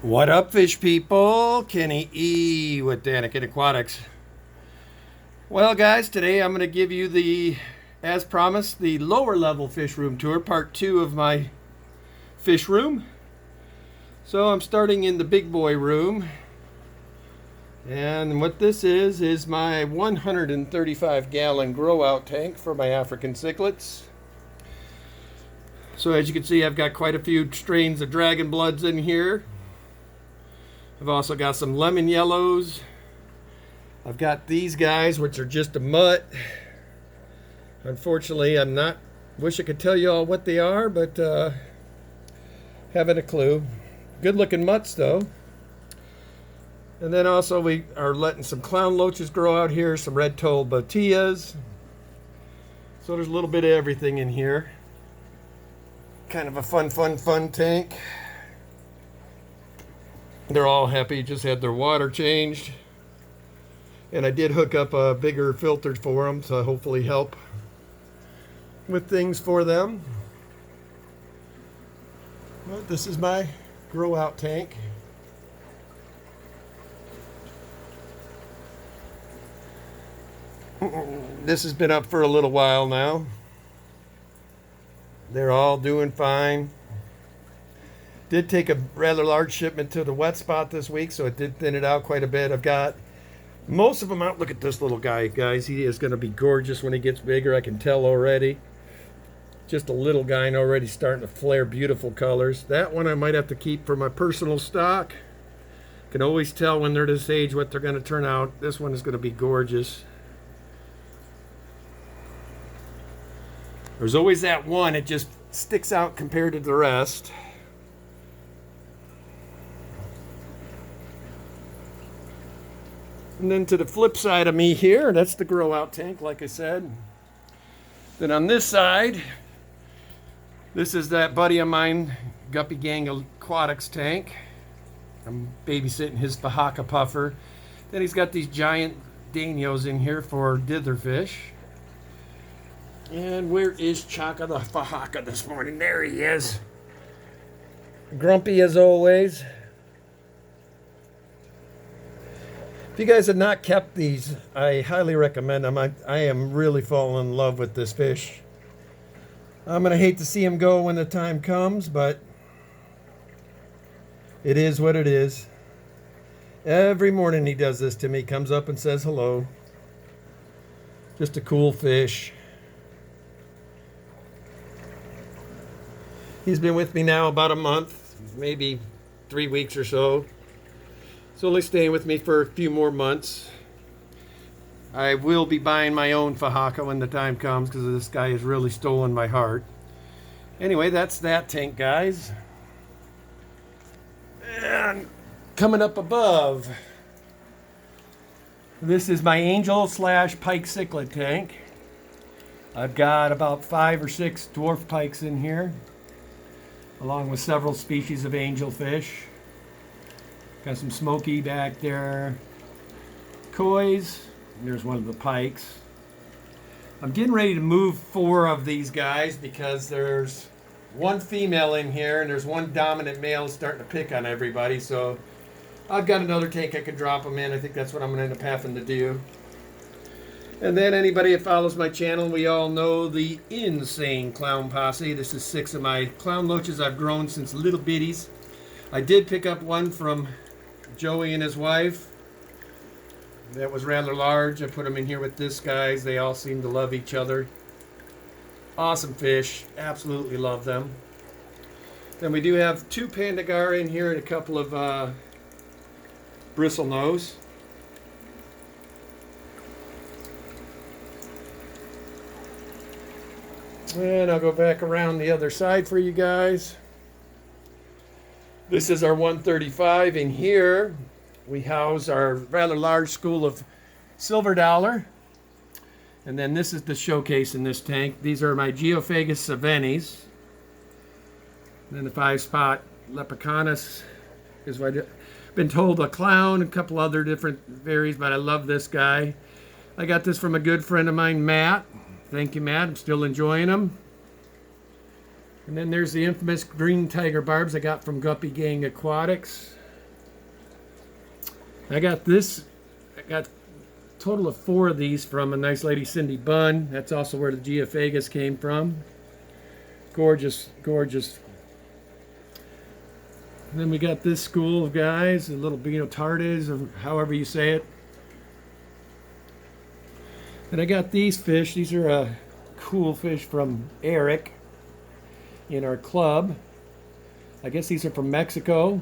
What up, fish people? Kenny E with Danikin Aquatics. Well, guys, today I'm going to give you as promised, the lower level fish room tour, part 2 of my fish room. So I'm starting in the big boy room. And what this is my 135 gallon grow out tank for my African cichlids. So as you can see, I've got quite a few strains of dragon bloods in here. I've also got some lemon yellows. I've got these guys, which are just a mutt. Unfortunately, wish I could tell you all what they are, but haven't a clue. Good looking mutts though. And then also we are letting some clown loaches grow out here, some red-toed bettas. So there's a little bit of everything in here. Kind of a fun tank. They're all happy, just had their water changed. And I did hook up a bigger filter for them to hopefully help with things for them. But this is my grow out tank. This has been up for a little while now. They're all doing fine. Did take a rather large shipment to the wet spot this week, so it did thin it out quite a bit. I've got most of them out. Look at this little guy, guys. He is going to be gorgeous when he gets bigger. I can tell already. Just a little guy and already starting to flare beautiful colors. That one I might have to keep for my personal stock. Can always tell when they're this age what they're going to turn out. This one is going to be gorgeous. There's always that one. It just sticks out compared to the rest. And then to the flip side of me here, that's the grow out tank, like I said. Then on this side, this is that buddy of mine, Guppy Gang Aquatics tank. I'm babysitting his Haka puffer. Then he's got these giant danios in here for ditherfish. And where is Chaka the Haka this morning? There he is. Grumpy as always. If you guys have not kept these, I highly recommend them. I am really falling in love with this fish. I'm going to hate to see him go when the time comes, but it is what it is. Every morning he does this to me, comes up and says hello. Just a cool fish. He's been with me now about a month, maybe 3 weeks or so. So only staying with me for a few more months. I will be buying my own Haka when the time comes because this guy has really stolen my heart. Anyway, that's that tank, guys. And coming up above, this is my angel / pike cichlid tank. I've got about 5 or 6 dwarf pikes in here, along with several species of angelfish. Got some smoky back there. Kois. There's one of the pikes. I'm getting ready to move 4 of these guys because there's one female in here and there's one dominant male starting to pick on everybody. So I've got another tank I could drop them in. I think that's what I'm going to end up having to do. And then anybody that follows my channel, we all know the insane clown posse. This is 6 of my clown loaches I've grown since little bitties. I did pick up one from Joey and his wife. That was rather large. I put them in here with this guys. They all seem to love each other. Awesome fish. Absolutely love them. Then we do have 2 Pandagar in here and a couple of bristlenose. And I'll go back around the other side for you guys. This is our 135. In here, we house our rather large school of silver dollar. And then this is the showcase in this tank. These are my Geophagus Sevenis. Then the 5-spot Leprechaunus is what I've been told a clown, a couple other different varies, but I love this guy. I got this from a good friend of mine, Matt. Thank you, Matt. I'm still enjoying them. And then there's the infamous green tiger barbs I got from Guppy Gang Aquatics. I got a total of 4 of these from a nice lady, Cindy Bunn. That's also where the Geophagus came from. Gorgeous, gorgeous. And then we got this school of guys, the little Tardes, or however you say it. And I got these fish. These are cool fish from Eric in our club. I guess these are from Mexico.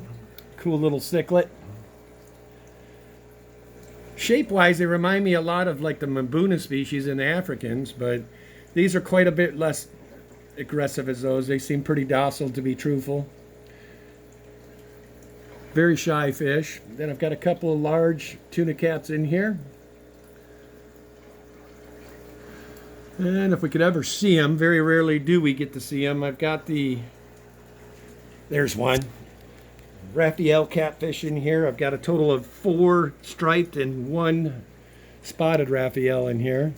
Cool little cichlid. Shape-wise, they remind me a lot of like the Mbuna species in the Africans, but these are quite a bit less aggressive as those. They seem pretty docile, to be truthful. Very shy fish. Then I've got a couple of large tuna cats in here. And if we could ever see them, very rarely do we get to see them. I've got there's one. Raphael catfish in here. I've got a total of 4 striped and 1 spotted Raphael in here.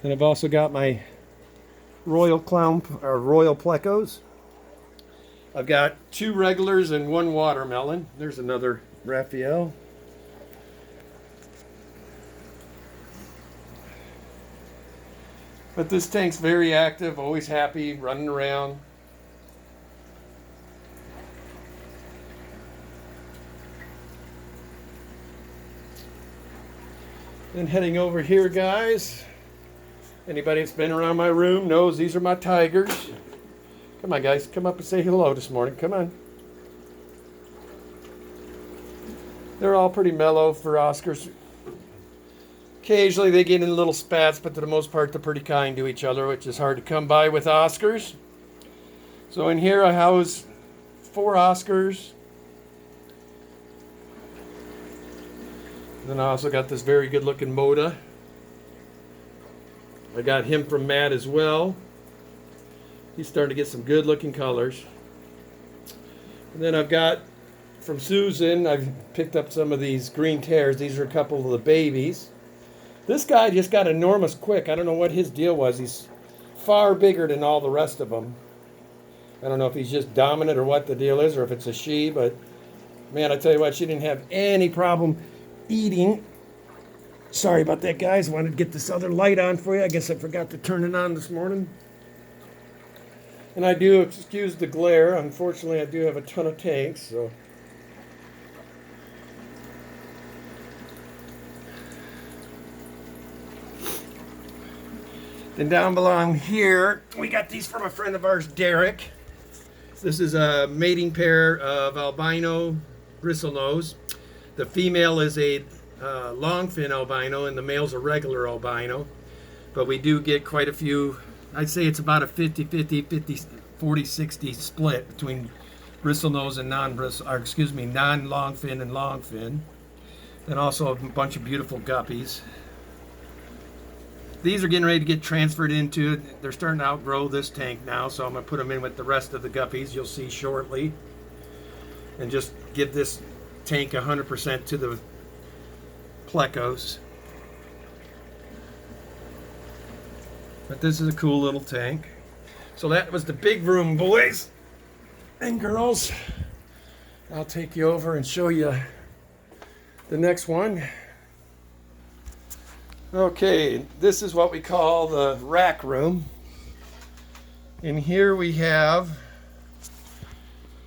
And I've also got my royal plecos. I've got 2 regulars and 1 watermelon. There's another Raphael. But this tank's very active, always happy, running around. Then heading over here, guys. Anybody that's been around my room knows these are my tigers. Come on, guys. Come up and say hello this morning. Come on. They're all pretty mellow for Oscars. Occasionally they get in little spats, but for the most part they're pretty kind to each other, which is hard to come by with Oscars. So in here I house 4 Oscars. Then I also got this very good looking Moda. I got him from Matt as well. He's starting to get some good looking colors. And then I've got from Susan, I've picked up some of these green tears. These are a couple of the babies. This guy just got enormous quick. I don't know what his deal was. He's far bigger than all the rest of them. I don't know if he's just dominant or what the deal is, or if it's a she, but man, I tell you what, she didn't have any problem eating. Sorry about that, guys. I wanted to get this other light on for you. I guess I forgot to turn it on this morning. And I do excuse the glare. Unfortunately, I do have a ton of tanks, so. Then down below here, we got these from a friend of ours, Derek. This is a mating pair of albino bristlenose. The female is a longfin albino, and the male's a regular albino. But we do get quite a few. I'd say it's about a 50-50, 40-60 split between bristlenose and non-longfin and longfin. And also a bunch of beautiful guppies. These are getting ready to get transferred into, they're starting to outgrow this tank now, so I'm going to put them in with the rest of the guppies you'll see shortly. And just give this tank 100% to the plecos. But this is a cool little tank. So that was the big room, boys and girls. I'll take you over and show you the next one. Okay, this is what we call the rack room. And here we have,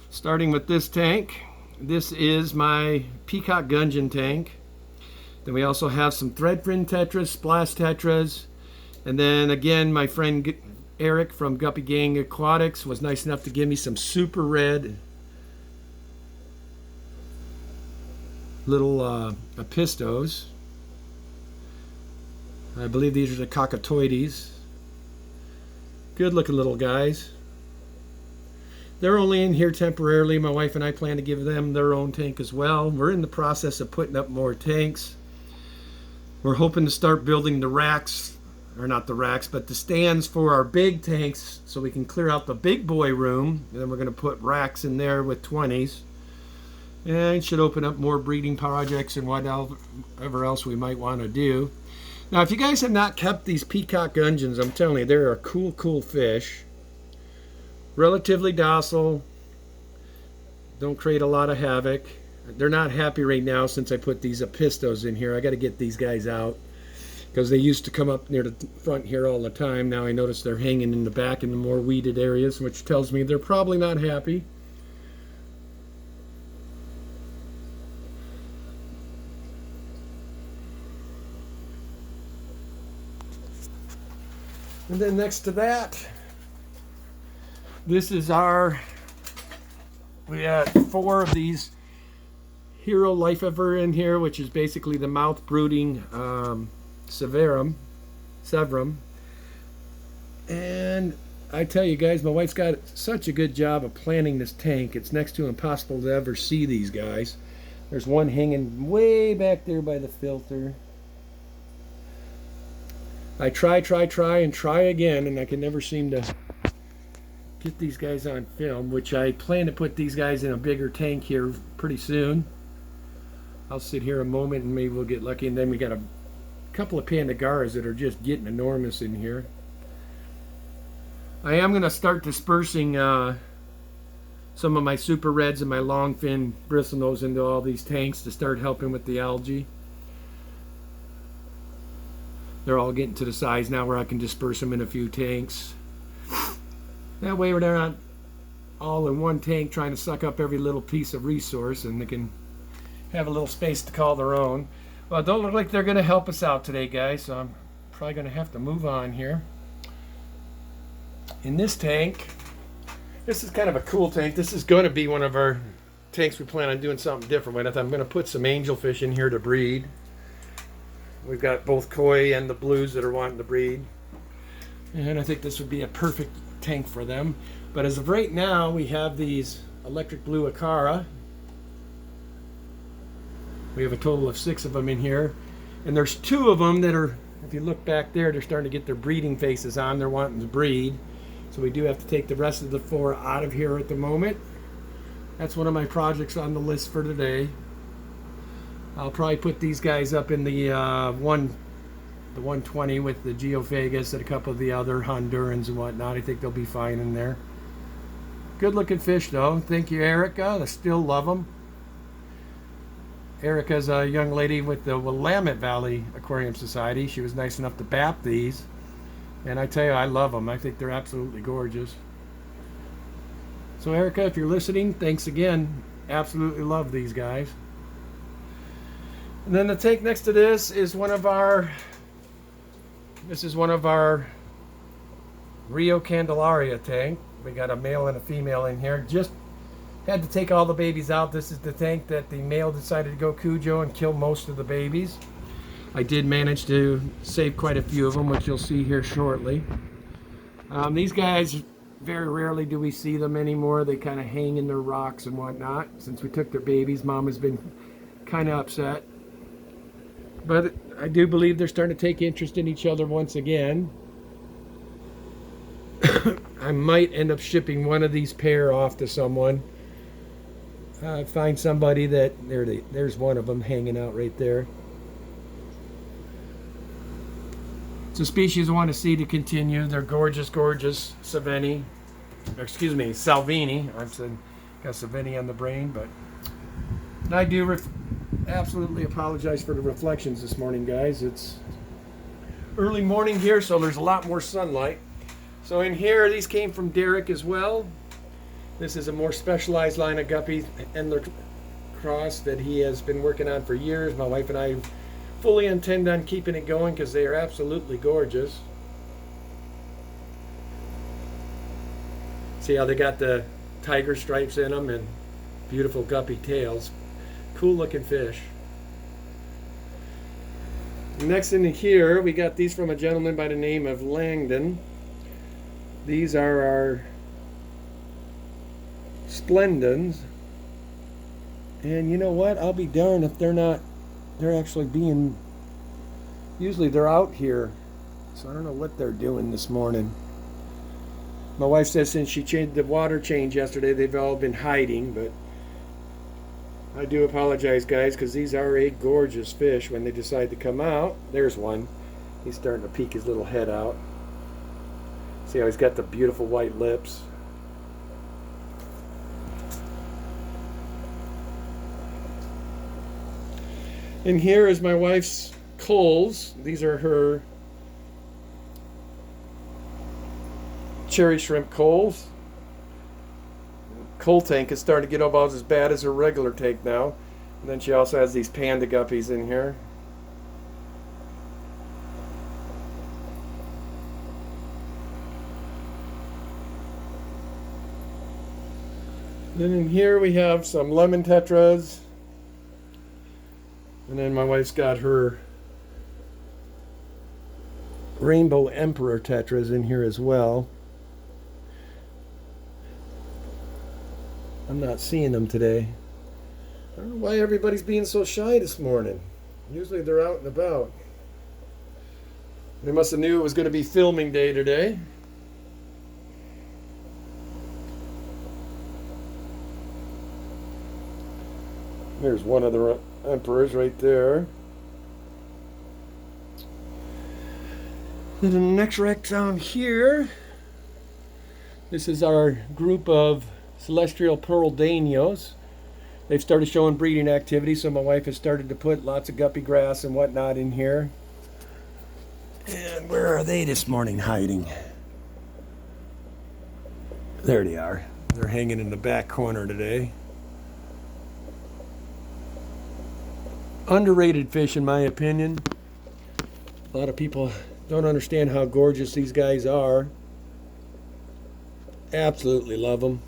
starting with this tank, this is my Peacock gudgeon tank. Then we also have some thread fin tetras, splash tetras. And then again, my friend Eric from Guppy Gang Aquatics was nice enough to give me some super red little Apistos. I believe these are the cockatoides. Good looking little guys. They're only in here temporarily. My wife and I plan to give them their own tank as well. We're in the process of putting up more tanks. We're hoping to start building the racks, or not the racks, but the stands for our big tanks so we can clear out the big boy room. And then we're going to put racks in there with 20s. And it should open up more breeding projects and whatever else we might want to do. Now, if you guys have not kept these Peacock gudgeons, I'm telling you, they're a cool fish. Relatively docile. Don't create a lot of havoc. they're not happy right now since I put these Apistos in here. I got to get these guys out because they used to come up near the front here all the time. Now I notice they're hanging in the back in the more weeded areas, which tells me they're probably not happy. And then next to that, this is we had 4 of these Hero Life Ever in here, which is basically the mouth brooding Severum. And I tell you guys, my wife's got such a good job of planning this tank. It's next to impossible to ever see these guys. There's one hanging way back there by the filter. I try and try again, and I can never seem to get these guys on film, which I plan to put these guys in a bigger tank here pretty soon. I'll sit here a moment and maybe we'll get lucky, and then we got a couple of Pandagaras that are just getting enormous in here. I am going to start dispersing some of my super reds and my long fin bristlenose into all these tanks to start helping with the algae. They're all getting to the size now where I can disperse them in a few tanks. That way they're not all in one tank trying to suck up every little piece of resource, and they can have a little space to call their own. Well, it don't look like they're going to help us out today, guys, so I'm probably going to have to move on here. In this tank, this is kind of a cool tank. This is going to be one of our tanks we plan on doing something different with. I'm going to put some angelfish in here to breed. We've got both koi and the blues that are wanting to breed. And I think this would be a perfect tank for them. But as of right now, we have these electric blue Acara. We have a total of 6 of them in here. And there's 2 of them that are, if you look back there, they're starting to get their breeding faces on. They're wanting to breed. So we do have to take the rest of the 4 out of here at the moment. That's one of my projects on the list for today. I'll probably put these guys up in the 120 with the Geophagus and a couple of the other Hondurans and whatnot. I think they'll be fine in there. Good looking fish though. Thank you, Erica. I still love them. Erica's a young lady with the Willamette Valley Aquarium Society. She was nice enough to BAP these. And I tell you, I love them. I think they're absolutely gorgeous. So Erica, if you're listening, thanks again. Absolutely love these guys. And then the tank next to this is one of our Rio Candelaria tank. We got a male and a female in here. Just had to take all the babies out. This is the tank that the male decided to go Cujo and kill most of the babies. I did manage to save quite a few of them, which you'll see here shortly. These guys, very rarely do we see them anymore. They kind of hang in their rocks and whatnot. Since we took their babies, Mom has been kind of upset. But I do believe they're starting to take interest in each other once again. I might end up shipping one of these pair off to someone. Find somebody that, there's one of them hanging out right there. It's a species I want to see to continue. They're gorgeous, gorgeous Seveni. Excuse me, Salvini. I've said, got Seveni on the brain, but I do absolutely apologize for the reflections this morning, guys. It's early morning here, so there's a lot more sunlight. So in here, these came from Derek as well. This is a more specialized line of guppies and their cross that he has been working on for years. My wife and I fully intend on keeping it going because they are absolutely gorgeous. See how they got the tiger stripes in them and beautiful guppy tails. Cool looking fish. Next in here, we got these from a gentleman by the name of Langdon. These are our Splendens. And you know what? I'll be darned if they're actually being, usually they're out here. So I don't know what they're doing this morning. My wife says since she changed the water change yesterday, they've all been hiding, but I do apologize, guys, because these are a gorgeous fish when they decide to come out. There's one. He's starting to peek his little head out. See how he's got the beautiful white lips. And here is my wife's coals. These are her cherry shrimp coals. Coal tank is starting to get about as bad as her regular tank now. And then she also has these panda guppies in here. Then in here we have some lemon tetras. And then my wife's got her rainbow emperor tetras in here as well. I'm not seeing them today. I don't know why everybody's being so shy this morning. Usually they're out and about. They must have knew it was going to be filming day today. There's one of the emperors right there. Then the next rack down here, this is our group of celestial pearl danios. They've started showing breeding activity, so my wife has started to put lots of guppy grass and whatnot in here. And where are they this morning hiding? There they are. They're hanging in the back corner today. Underrated fish in my opinion. A lot of people don't understand how gorgeous these guys are. Absolutely love them.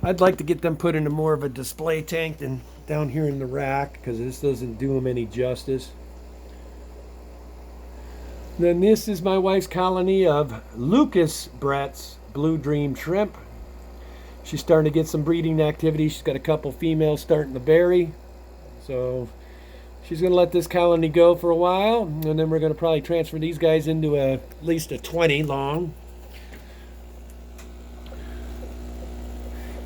I'd like to get them put into more of a display tank than down here in the rack, because this doesn't do them any justice. Then this is my wife's colony of Lucas Brett's Blue Dream Shrimp. She's starting to get some breeding activity. She's got a couple females starting to berry. So she's going to let this colony go for a while, and then we're going to probably transfer these guys into at least a 20 long.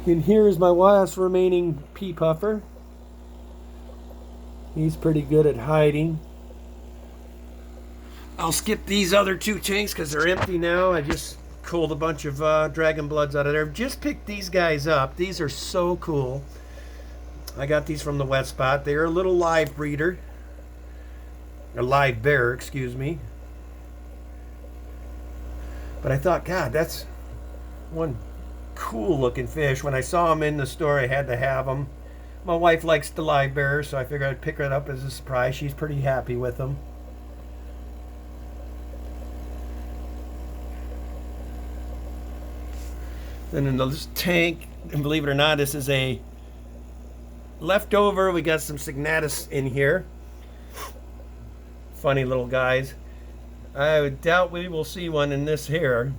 And here is my last remaining pea puffer. He's pretty good at hiding. I'll skip these other two tanks because they're empty now. I just culled a bunch of dragon bloods out of there. Just picked these guys up. These are so cool. I got these from the wet spot. They're a little live breeder. A live bear, excuse me. But I thought, God, that's one cool looking fish. When I saw them in the store, I had to have them. My wife likes the live bears, so I figured I'd pick it up as a surprise. She's pretty happy with them. Then in this tank, and believe it or not, this is a leftover. We got some Signatus in here. Funny little guys. I would doubt we will see one in this here.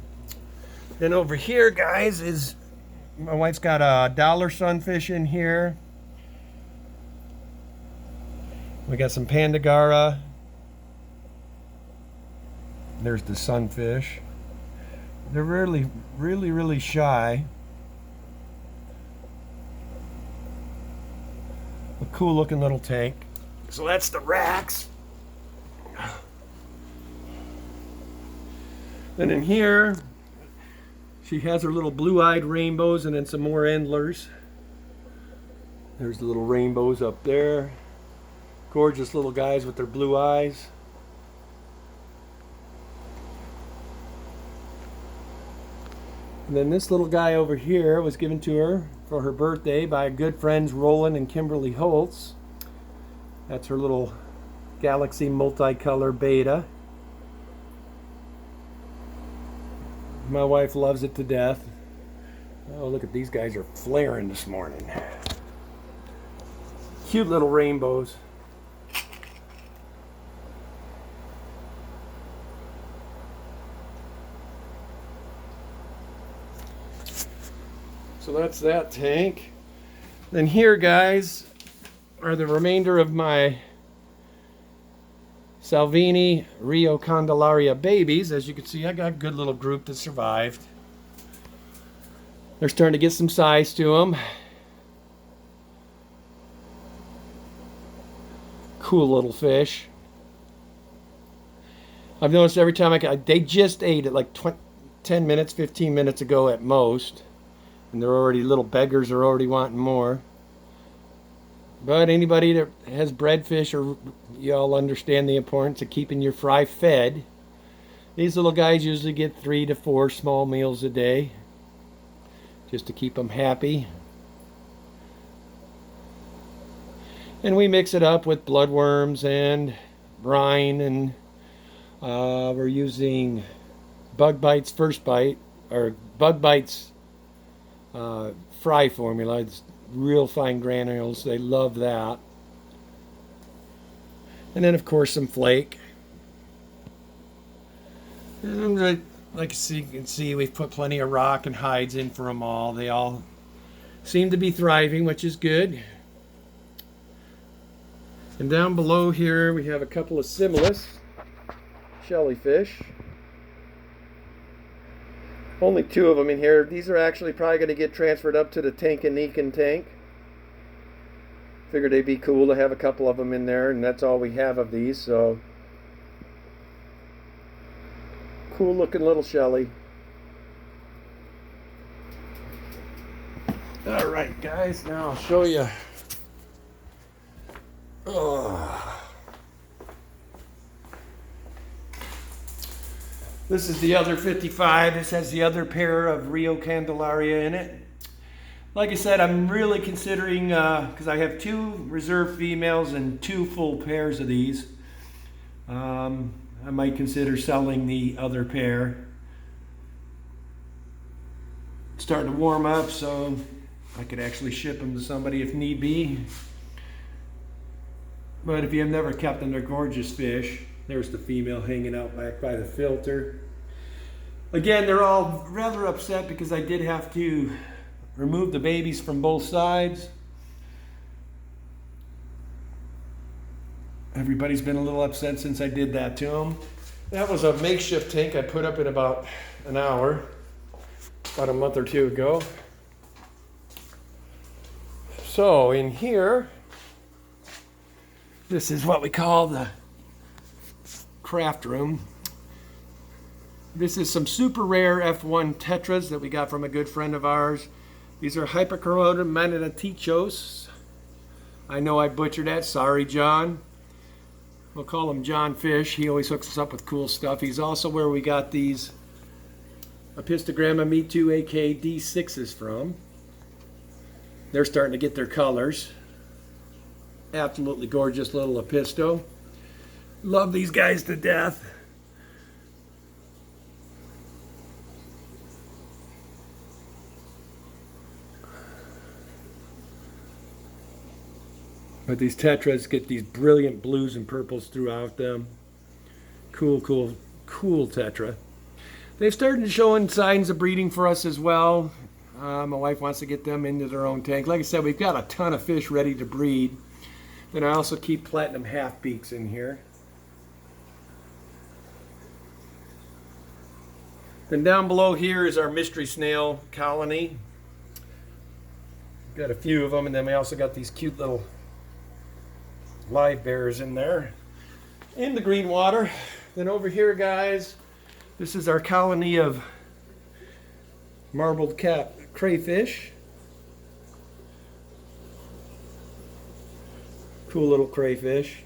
Then over here, guys, is my wife's got a dollar sunfish in here. We got some Pandagara. There's the sunfish. They're really shy. A cool looking little tank. So that's the racks. Then in here, she has her little blue-eyed rainbows and then some more endlers. There's the little rainbows up there. Gorgeous little guys with their blue eyes. And then this little guy over here was given to her for her birthday by good friends Roland and Kimberly Holtz. That's her little Galaxy multicolor beta. My wife loves it to death. Oh, look at these guys are flaring this morning. Cute little rainbows. So that's that tank. Then here, guys, are the remainder of my Salvini Rio Candelaria babies. As you can see, I got a good little group that survived. They're starting to get some size to them. Cool little fish. I've noticed every time they just ate it like 10 minutes, 15 minutes ago at most. And they're already, little beggars are already wanting more. But anybody that has bred fish, or y'all understand the importance of keeping your fry fed. These little guys usually get 3 to 4 small meals a day, just to keep them happy. And we mix it up with bloodworms and brine, and we're using Bug Bites First Bite, or Bug Bites fry formula. It's real fine granules. They love that. And then, of course, some flake. And like you can see, we've put plenty of rock and hides in for them all. They all seem to be thriving, which is good. And down below here, we have a couple of Similus jellyfish. Only 2 of them in here. These are actually probably going to get transferred up to the Tank tank. Figured they'd be cool to have a couple of them in there, and that's all we have of these. So cool looking little shelly. All right, guys. Now I'll show you. This is the other 55. This has the other pair of Rio Candelaria in it. Like I said, I'm really considering, because I have 2 reserve females and 2 full pairs of these. I might consider selling the other pair. It's starting to warm up, so I could actually ship them to somebody if need be. But if you've never kept them, they're gorgeous fish. There's the female hanging out back by the filter. Again, they're all rather upset because I did have to remove the babies from both sides. Everybody's been a little upset since I did that to them. That was a makeshift tank I put up in about an hour, about a month or 2 ago. So in here, this is what we call the craft room. This is some super rare F1 Tetras that we got from a good friend of ours. These are Hyperchoroda manatichos. I know I butchered that. Sorry, John. We'll call him John Fish. He always hooks us up with cool stuff. He's also where we got these Apistogramma Me2 AK D6s from. They're starting to get their colors. Absolutely gorgeous little Apisto. Love these guys to death. But these Tetras get these brilliant blues and purples throughout them. Cool, cool, cool Tetra. They've started showing signs of breeding for us as well. My wife wants to get them into their own tank. Like I said, we've got a ton of fish ready to breed. Then I also keep platinum half-beaks in here. Then down below here is our mystery snail colony. Got a few of them, and then we also got these cute little live bears in there in the green water. Then over here, guys, this is our colony of marbled cap crayfish. Cool little crayfish.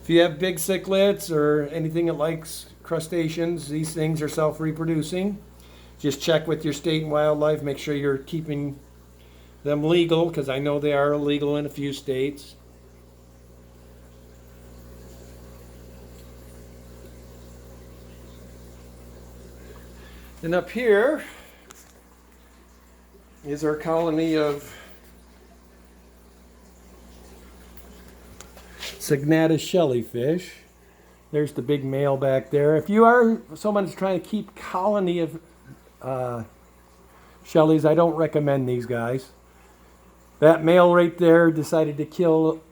If you have big cichlids or anything that likes crustaceans, these things are self-reproducing. Just check with your state and wildlife. Make sure you're keeping them legal, because I know they are illegal in a few states. And up here is our colony of Signatus jellyfish. There's the big male back there. If you are someone who's trying to keep colony of shellies, I don't recommend these guys. That male right there decided to kill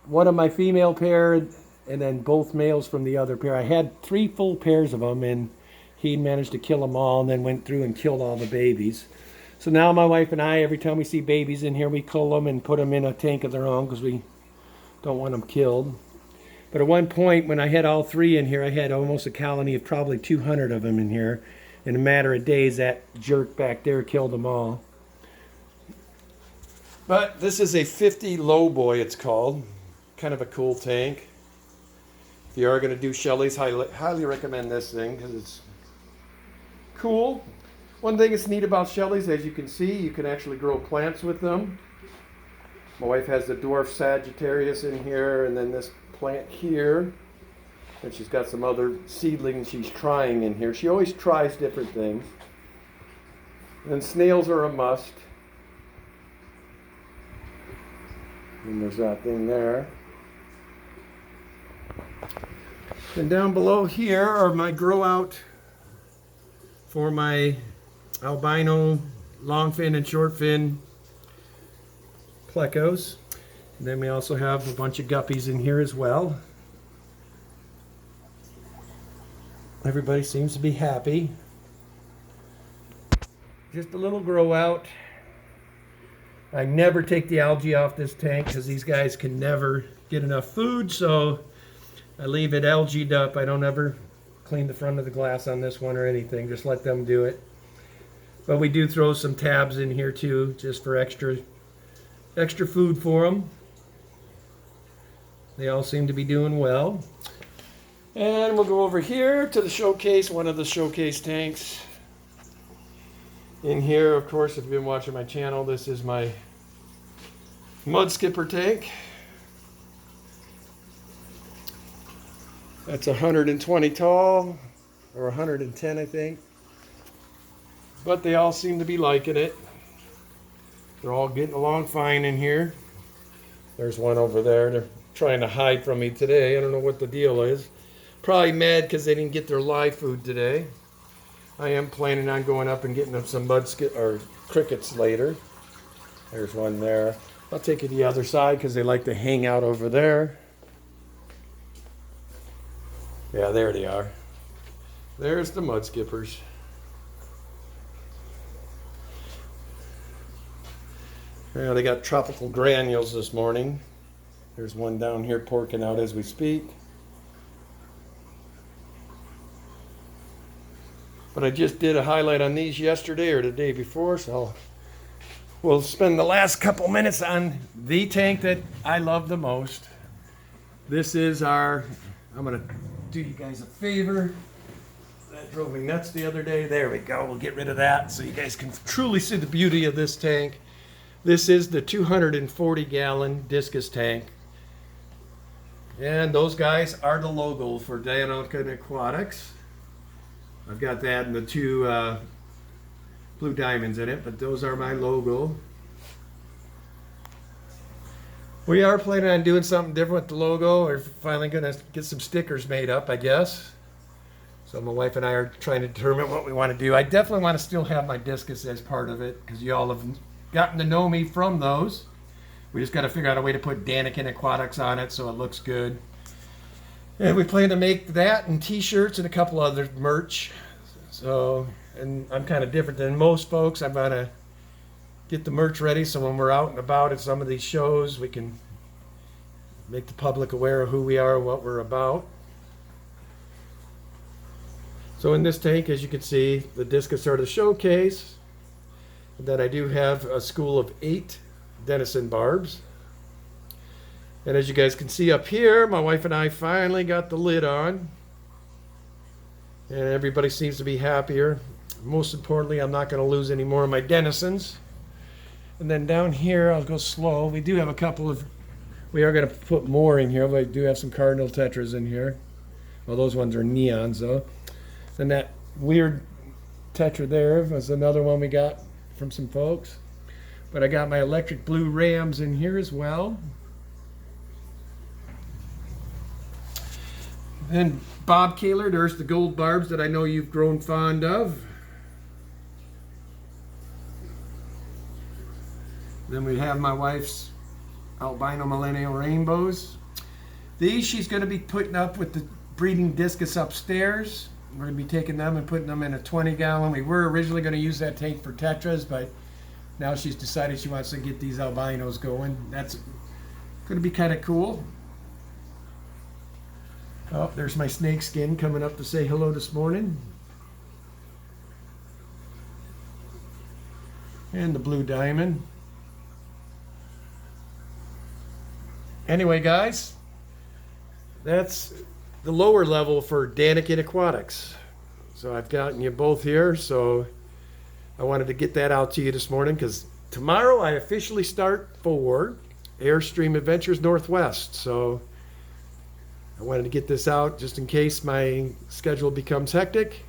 one of my female pair and then both males from the other pair. I had 3 full pairs of them, and he managed to kill them all and then went through and killed all the babies. So now my wife and I, every time we see babies in here, we cull them and put them in a tank of their own because we don't want them killed. But at one point, when I had all 3 in here, I had almost a colony of probably 200 of them in here. In a matter of days, that jerk back there killed them all. But this is a 50 low boy, it's called. Kind of a cool tank. If you are going to do Shelly's, highly recommend this thing because it's cool. One thing that's neat about Shelly's, as you can see, you can actually grow plants with them. My wife has the dwarf Sagittarius in here, and then this plant here. And she's got some other seedlings she's trying in here. She always tries different things. And snails are a must. And there's that thing there. And down below here are my grow out for my albino longfin and shortfin plecos. And then we also have a bunch of guppies in here as well. Everybody seems to be happy. Just a little grow out. I never take the algae off this tank because these guys can never get enough food, so I leave it algaed up. I don't ever clean the front of the glass on this one or anything. Just let them do it. But we do throw some tabs in here too, just for extra food for them. They all seem to be doing well. And we'll go over here to the showcase, one of the showcase tanks. In here, of course, if you've been watching my channel, this is my Mudskipper tank. That's 120 tall, or 110 I think. But they all seem to be liking it. They're all getting along fine in here. There's one over there. They're trying to hide from me today. I don't know what the deal is. Probably mad because they didn't get their live food today. I am planning on going up and getting them some crickets later. There's one there. I'll take you to the other side because they like to hang out over there. Yeah, there they are. There's the Mudskippers. Yeah, they got tropical granules this morning. There's one down here porking out as we speak. But I just did a highlight on these yesterday or the day before, so we'll spend the last couple minutes on the tank that I love the most. This is I'm going to do you guys a favor. That drove me nuts the other day. There we go. We'll get rid of that so you guys can truly see the beauty of this tank. This is the 240-gallon Discus tank. And those guys are the logo for Dianoka Aquatics. I've got that and the two blue diamonds in it, but those are my logo. We are planning on doing something different with the logo. We're finally going to get some stickers made up, I guess. So my wife and I are trying to determine what we want to do. I definitely want to still have my Discus as part of it because you all have gotten to know me from those. We just got to figure out a way to put Daniken Aquatics on it so it looks good. And we plan to make that and t-shirts and a couple other merch. So, and I'm kind of different than most folks. I'm going to get the merch ready so when we're out and about at some of these shows, we can make the public aware of who we are and what we're about. So in this tank, as you can see, the Discus are the showcase. And then I do have a school of 8 denison barbs. And as you guys can see up here, my wife and I finally got the lid on. And everybody seems to be happier. Most importantly, I'm not going to lose any more of my denizens. And then down here, I'll go slow. We do have a couple of, we are going to put more in here. We do have some cardinal tetras in here. Well, those ones are neons though. And that weird tetra there was another one we got from some folks. But I got my electric blue rams in here as well. And Bob Kaler, there's the gold barbs that I know you've grown fond of. Then we have my wife's albino millennial rainbows. These she's going to be putting up with the breeding Discus upstairs. We're going to be taking them and putting them in a 20-gallon. We were originally going to use that tank for tetras, but now she's decided she wants to get these albinos going. That's going to be kind of cool. Oh, there's my snake skin coming up to say hello this morning. And the blue diamond. Anyway, guys, that's the lower level for Daniken Aquatics. So I've gotten you both here, so I wanted to get that out to you this morning because tomorrow I officially start for Airstream Adventures Northwest. So I wanted to get this out just in case my schedule becomes hectic.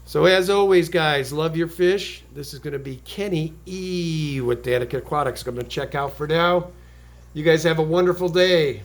So as always, guys, love your fish. This is going to be Kenny E with Daniken Aquatics. I'm going to check out for now. You guys have a wonderful day.